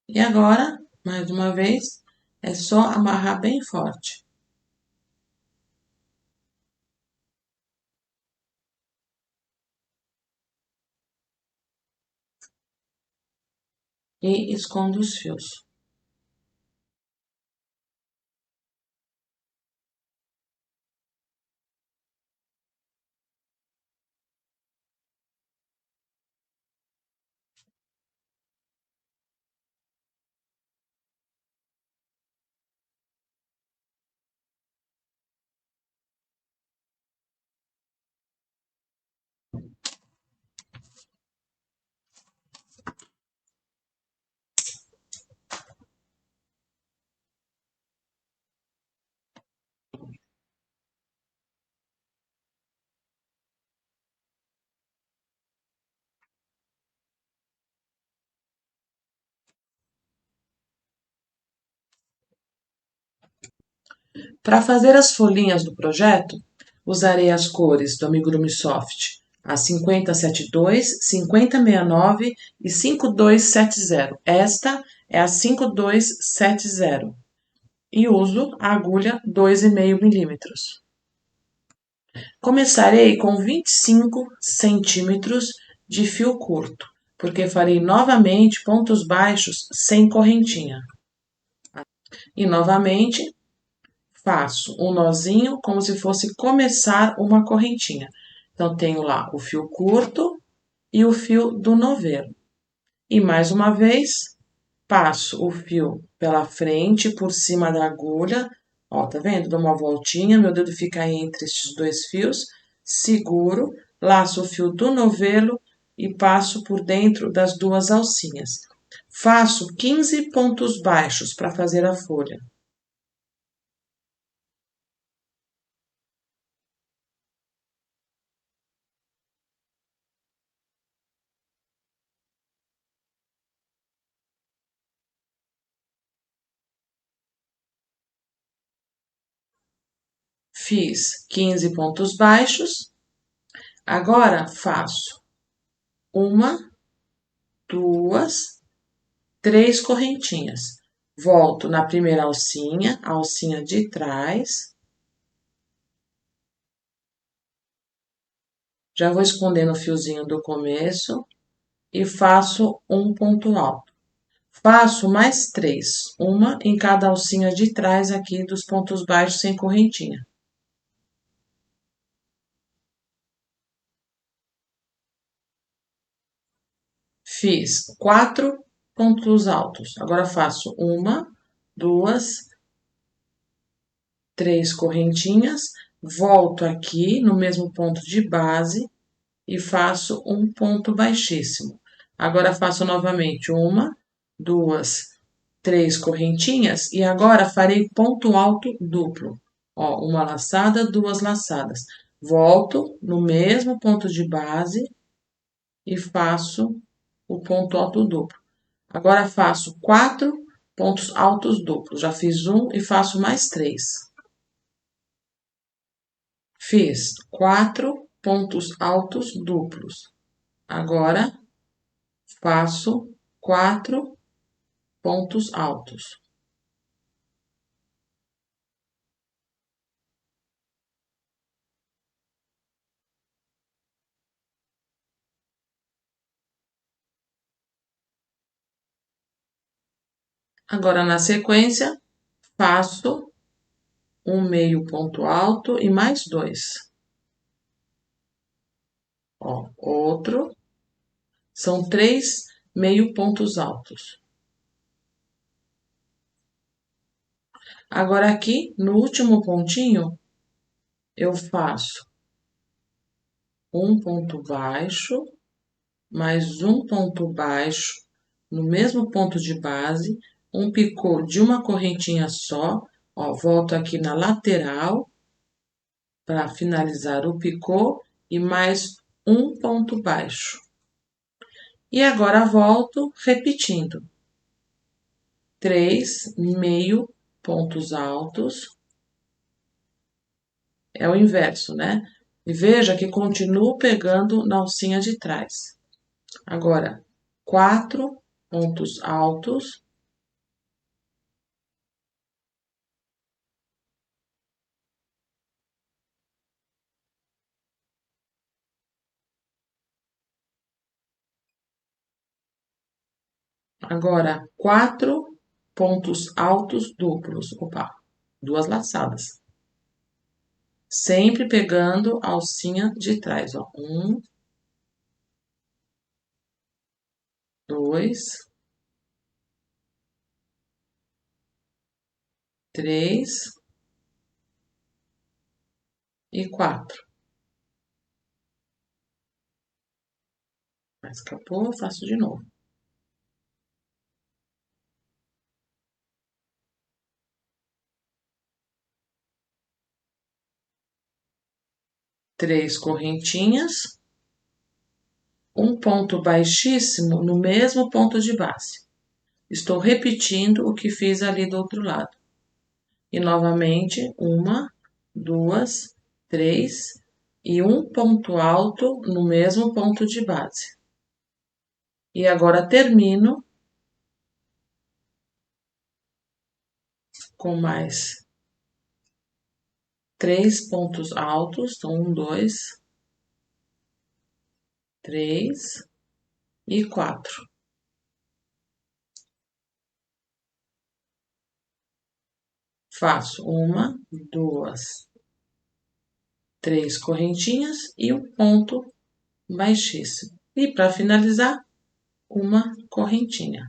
E agora, mais uma vez, é só amarrar bem forte. E escondo os fios. Para fazer as folhinhas do projeto, usarei as cores do Amigurumi Soft, a 5072, 5069 e 5270. Esta é a 5270. E uso a agulha 2,5 milímetros. Começarei com 25 centímetros de fio curto, porque farei novamente pontos baixos sem correntinha. E novamente faço um nozinho como se fosse começar uma correntinha. Então, tenho lá o fio curto e o fio do novelo. E mais uma vez, passo o fio pela frente, por cima da agulha, ó, tá vendo? Dou uma voltinha, meu dedo fica entre estes dois fios, seguro, laço o fio do novelo e passo por dentro das duas alcinhas. Faço 15 pontos baixos para fazer a folha. Fiz 15 pontos baixos. Agora faço uma, duas, três correntinhas. Volto na primeira alcinha, a alcinha de trás. Já vou escondendo o fiozinho do começo e faço um ponto alto. Faço mais três, uma em cada alcinha de trás aqui dos pontos baixos sem correntinha. Fiz 4 pontos altos. Agora faço uma, duas, três correntinhas, volto aqui no mesmo ponto de base e faço um ponto baixíssimo. Agora faço novamente uma, duas, três correntinhas e agora farei ponto alto duplo. Ó, uma laçada, duas laçadas. Volto no mesmo ponto de base e faço o ponto alto duplo. Agora faço 4 pontos altos duplos. Já fiz um e faço mais 3. Fiz 4 pontos altos duplos. Agora faço 4 pontos altos. Agora, na sequência, faço um meio ponto alto e mais 2. Ó, outro. São 3 meio pontos altos. Agora, aqui, no último pontinho, eu faço um ponto baixo, mais um ponto baixo, no mesmo ponto de base, um picô de uma correntinha só, ó, volto aqui na lateral para finalizar o picô e mais um ponto baixo. E agora volto repetindo. 3 meio pontos altos. É o inverso, né? E veja que continuo pegando na alcinha de trás. Agora, 4 pontos altos. Agora, 4 pontos altos duplos. Opa, duas laçadas. Sempre pegando a alcinha de trás, ó. 1, 2, 3 e 4. Escapou, faço de novo. Três correntinhas, um ponto baixíssimo no mesmo ponto de base. Estou repetindo o que fiz ali do outro lado. E novamente, uma, duas, três e um ponto alto no mesmo ponto de base. E agora termino com mais 3 pontos altos, então 1, 2, 3 e 4. Faço uma, duas, três correntinhas e um ponto baixíssimo. E para finalizar, uma correntinha.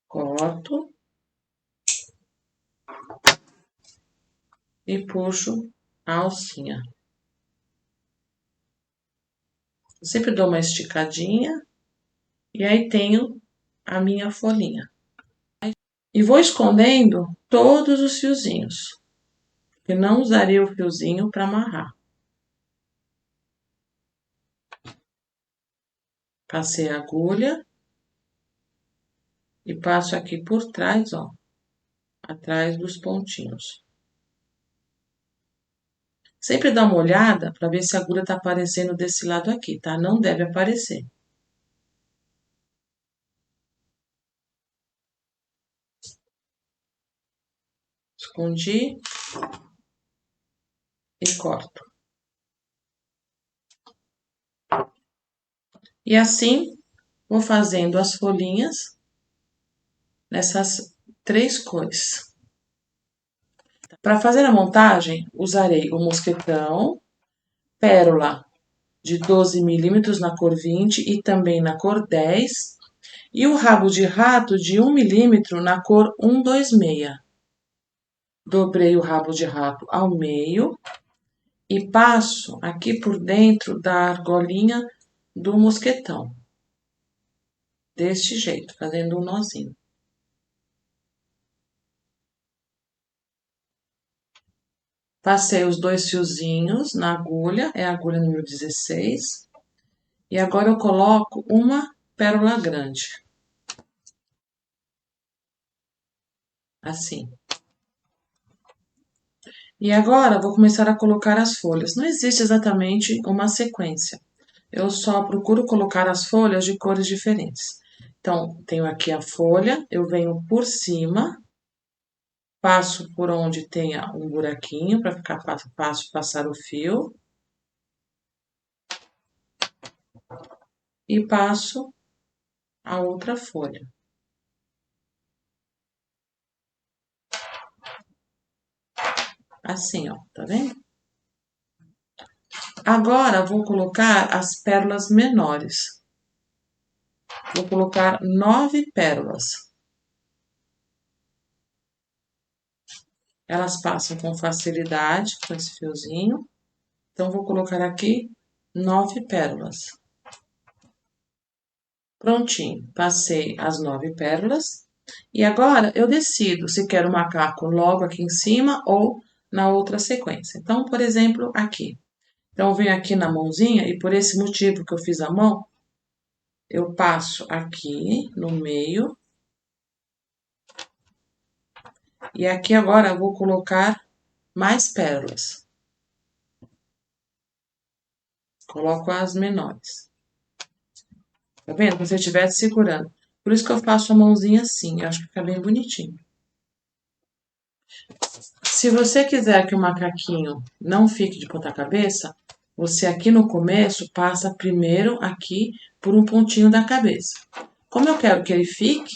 Corto. E puxo a alcinha. Eu sempre dou uma esticadinha e aí tenho a minha folhinha. E vou escondendo todos os fiozinhos, porque não usaria o fiozinho para amarrar. Passei a agulha e passo aqui por trás, ó, atrás dos pontinhos. Sempre dá uma olhada para ver se a agulha tá aparecendo desse lado aqui, tá? Não deve aparecer. Escondi e corto. E assim, vou fazendo as folhinhas nessas 3 cores. Para fazer a montagem, usarei o mosquetão, pérola de 12 milímetros na cor 20 e também na cor 10, e o rabo de rato de 1 milímetro na cor 126. Dobrei o rabo de rato ao meio e passo aqui por dentro da argolinha do mosquetão. Deste jeito, fazendo um nozinho. Passei os 2 fiozinhos na agulha, é a agulha número 16. E agora eu coloco uma pérola grande. Assim. E agora vou começar a colocar as folhas. Não existe exatamente uma sequência. Eu só procuro colocar as folhas de cores diferentes. Então, tenho aqui a folha, eu venho por cima, passo por onde tenha um buraquinho para ficar fácil passar o fio. E passo a outra folha. Assim, ó, tá vendo? Agora, vou colocar as pérolas menores. Vou colocar 9 pérolas. Elas passam com facilidade com esse fiozinho. Então, vou colocar aqui 9 pérolas. Prontinho, passei as 9 pérolas. E agora, eu decido se quero o macaco logo aqui em cima ou na outra sequência. Então, por exemplo, aqui. Então, eu venho aqui na mãozinha e por esse motivo que eu fiz a mão, eu passo aqui no meio. E aqui agora eu vou colocar mais pérolas. Coloco as menores. Tá vendo? Como se eu estivesse segurando. Por isso que eu faço a mãozinha assim. Eu acho que fica bem bonitinho. Se você quiser que o macaquinho não fique de ponta cabeça, você aqui no começo passa primeiro aqui por um pontinho da cabeça. Como eu quero que ele fique,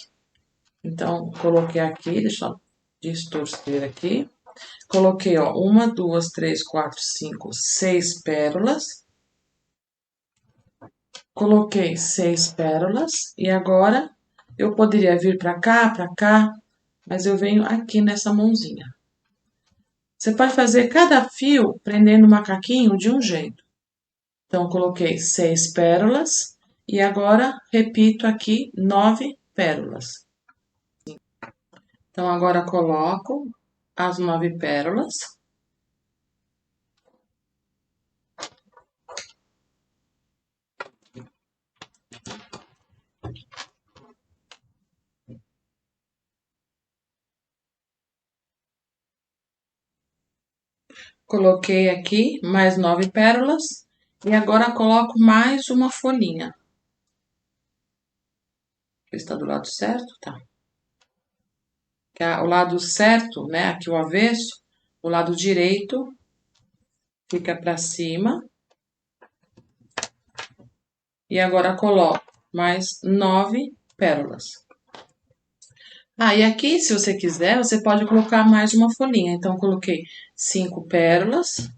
então coloquei aqui, deixa eu distorcer aqui. Coloquei, ó, 1, 2, 3, 4, 5, 6 pérolas. Coloquei 6 pérolas e agora eu poderia vir para cá, mas eu venho aqui nessa mãozinha. Você pode fazer cada fio prendendo o macaquinho de um jeito. Então, coloquei 6 pérolas e agora repito aqui 9 pérolas. Então, agora coloco as 9 pérolas. Coloquei aqui mais 9 pérolas e agora coloco mais uma folhinha. Está do lado certo? Tá. O lado certo, né, aqui o avesso, o lado direito fica para cima. E agora coloco mais 9 pérolas. Ah, e aqui, se você quiser, você pode colocar mais uma folhinha. Então, coloquei 5 pérolas,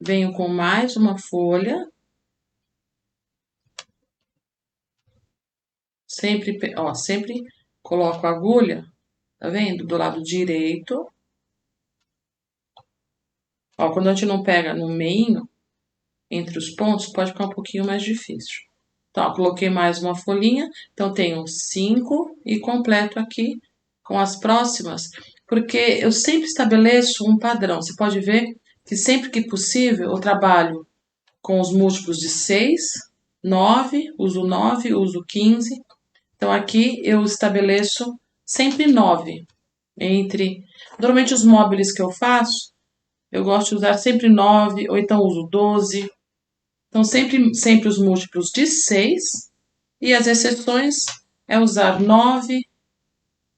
venho com mais uma folha, Sempre coloco a agulha, tá vendo? Do lado direito. Ó, quando a gente não pega no meinho, entre os pontos, pode ficar um pouquinho mais difícil. Então, ó, coloquei mais uma folhinha, então tenho 5 e completo aqui com as próximas, porque eu sempre estabeleço um padrão. Você pode ver que sempre que possível eu trabalho com os múltiplos de 6, 9, uso 15. Então, aqui eu estabeleço sempre 9 entre... Normalmente os móveis que eu faço, eu gosto de usar sempre 9, ou então uso 12. Então, sempre os múltiplos de 6 e as exceções é usar 9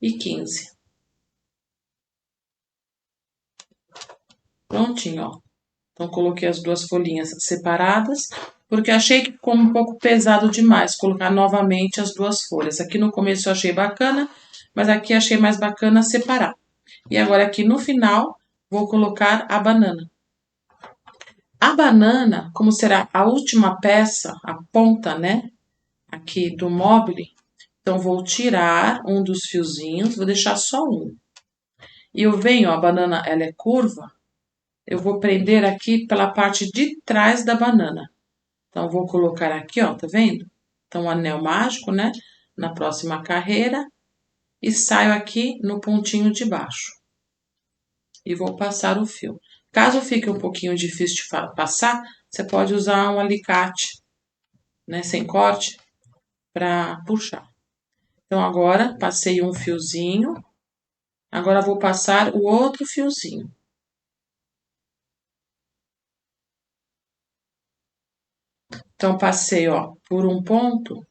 e 15. Prontinho, ó. Então, coloquei as duas folhinhas separadas, porque achei que ficou um pouco pesado demais colocar novamente as duas folhas. Aqui no começo eu achei bacana, mas aqui achei mais bacana separar. E agora aqui no final, vou colocar a banana. A banana, como será a última peça, a ponta, né, aqui do mobile, então vou tirar um dos fiozinhos, vou deixar só um. E eu venho, ó, a banana, ela é curva, eu vou prender aqui pela parte de trás da banana. Então, vou colocar aqui, ó, tá vendo? Então, o anel mágico, né, na próxima carreira, e saio aqui no pontinho de baixo. E vou passar o fio. Caso fique um pouquinho difícil de passar, você pode usar um alicate, né, sem corte, para puxar. Então, agora, passei um fiozinho. Agora, vou passar o outro fiozinho. Então, passei, ó, por um ponto.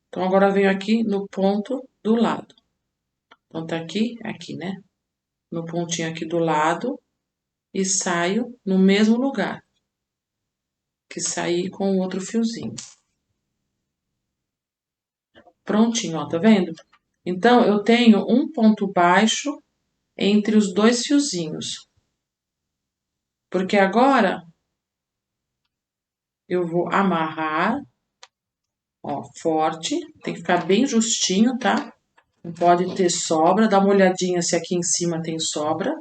Então, agora venho aqui no ponto do lado. Então, tá aqui, né? No pontinho aqui do lado. E saio no mesmo lugar. Que saí com o outro fiozinho. Prontinho, ó, tá vendo? Então, eu tenho um ponto baixo entre os dois fiozinhos. Porque agora, eu vou amarrar, ó, forte. Tem que ficar bem justinho, tá? Não pode ter sobra. Dá uma olhadinha se aqui em cima tem sobra.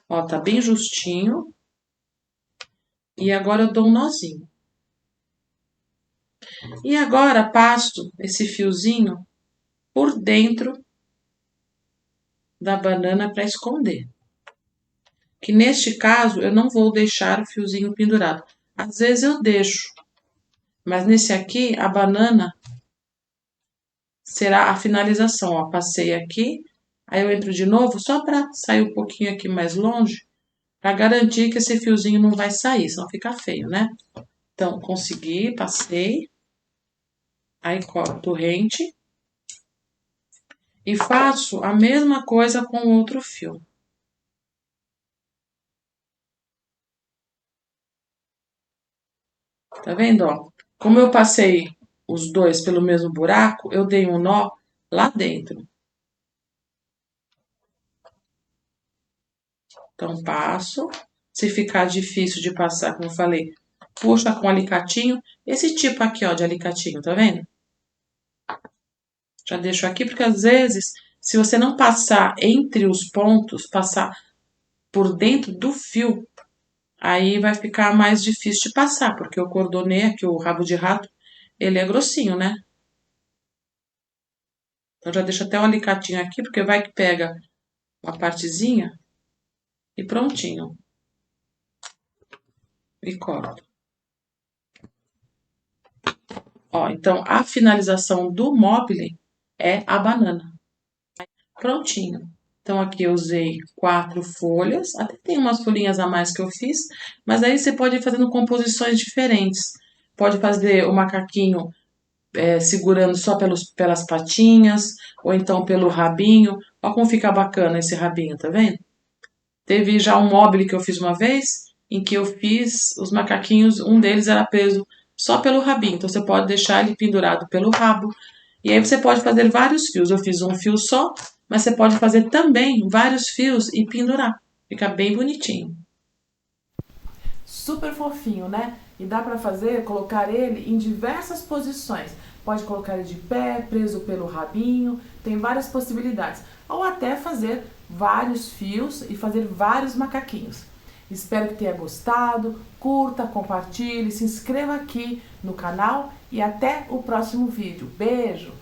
Ó, tá bem justinho. E agora eu dou um nozinho. E agora passo esse fiozinho por dentro da banana para esconder. Que neste caso eu não vou deixar o fiozinho pendurado. Às vezes eu deixo, mas nesse aqui a banana será a finalização. Ó, passei aqui, aí eu entro de novo só para sair um pouquinho aqui mais longe, para garantir que esse fiozinho não vai sair, senão fica feio, né? Então, consegui, passei, aí corto rente e faço a mesma coisa com o outro fio. Tá vendo, ó? Como eu passei os dois pelo mesmo buraco, eu dei um nó lá dentro. Então, passo. Se ficar difícil de passar, como eu falei, puxa com alicatinho. Esse tipo aqui, ó, de alicatinho, tá vendo? Já deixo aqui, porque às vezes, se você não passar entre os pontos, passar por dentro do fio, aí vai ficar mais difícil de passar, porque o cordonê aqui, o rabo de rato, ele é grossinho, né? Então, já deixo até o alicatinho aqui, porque vai que pega uma partezinha e prontinho. E corto. Ó, então, a finalização do mobile é a banana. Prontinho. Então, aqui eu usei 4 folhas. Até tem umas folhinhas a mais que eu fiz. Mas aí você pode ir fazendo composições diferentes. Pode fazer o macaquinho segurando só pelas patinhas. Ou então pelo rabinho. Olha como fica bacana esse rabinho, tá vendo? Teve já um mobile que eu fiz uma vez, em que eu fiz os macaquinhos, um deles era preso só pelo rabinho. Então você pode deixar ele pendurado pelo rabo. E aí você pode fazer vários fios. Eu fiz um fio só, mas você pode fazer também vários fios e pendurar. Fica bem bonitinho. Super fofinho, né? E dá para fazer, colocar ele em diversas posições. Pode colocar ele de pé, preso pelo rabinho, tem várias possibilidades. Ou até fazer vários fios e fazer vários macaquinhos. Espero que tenha gostado, curta, compartilhe, se inscreva aqui no canal e até o próximo vídeo. Beijo!